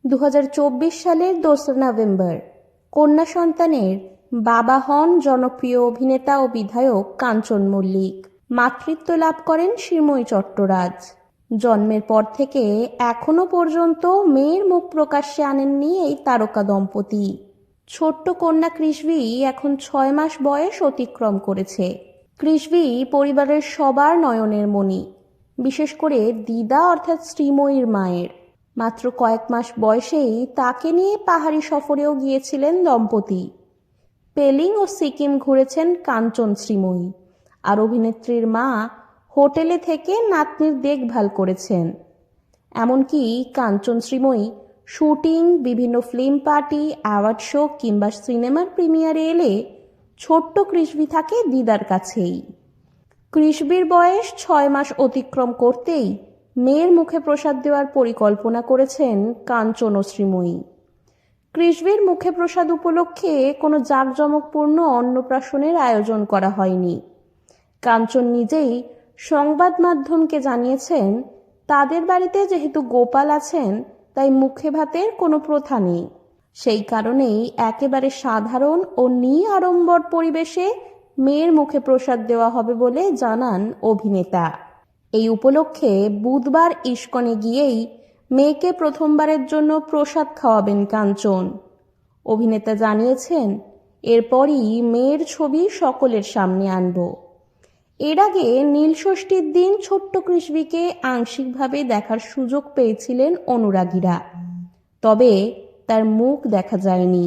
সালের 2 নভেম্বর কন্যা সন্তানের বাবা হন জনপ্রিয় অভিনেতা ও বিধায়ক কাঞ্চন মল্লিক। মাতৃত্ব লাভ করেন শ্রীময়ী চট্টরাজ। জন্মের পর থেকে এখনো পর্যন্ত মেয়ের মুখ প্রকাশ্যে আনেননি এই তারকা দম্পতি। ছোট্ট কন্যা কৃষ্ণী এখন 6 মাস বয়স অতিক্রম করেছে। কৃষ্ণী পরিবারের সবার নয়নের মণি, বিশেষ করে দিদা অর্থাৎ শ্রীময়ীর মায়ের। মাত্র কয়েক মাস বয়সেই তাকে নিয়ে পাহাড়ি সফরেও গিয়েছিলেন দম্পতি। পেলিং ও সিকিম ঘুরেছেন কাঞ্চন শ্রীময়ী, আর অভিনেত্রীর মা হোটেলে থেকে নাতনির দেখভাল করেছেন। এমনকি কাঞ্চন শ্রীময়ী শুটিং, বিভিন্ন ফিল্ম পার্টি, অ্যাওয়ার্ড শো কিংবা সিনেমার প্রিমিয়ারে এলে ছোট্ট কৃষ্ণী থাকে দিদার কাছেই। কৃষ্ণীর বয়স 6 মাস অতিক্রম করতেই মেয়ের মুখে প্রসাদ দেওয়ার পরিকল্পনা করেছেন কাঞ্চন ও শ্রীময়ী। কৃষ্ণীর মুখে প্রসাদ উপলক্ষে কোনো জাঁকজমকপূর্ণ অন্নপ্রাশনের আয়োজন করা হয়নি। কাঞ্চন নিজেই সংবাদ মাধ্যমকে জানিয়েছেন, তাদের বাড়িতে যেহেতু গোপাল আছেন তাই মুখে ভাতের কোনো প্রথা নেই। সেই কারণেই একেবারে সাধারণ ও নিরাড়ম্বর পরিবেশে মেয়ের মুখে প্রসাদ দেওয়া হবে বলে জানান অভিনেতা। এই উপলক্ষে বুধবার ইস্কনে গিয়েই মেয়েকে প্রথমবারের জন্য প্রসাদ খাওয়াবেন কাঞ্চন। অভিনেতা জানিয়েছেন, এরপরই মেয়ের ছবি সকলের সামনে আনব। এর আগে নীলষষ্ঠীর দিন ছোট্ট কৃষ্ণীকে আংশিকভাবে দেখার সুযোগ পেয়েছিলেন অনুরাগীরা, তবে তার মুখ দেখা যায়নি।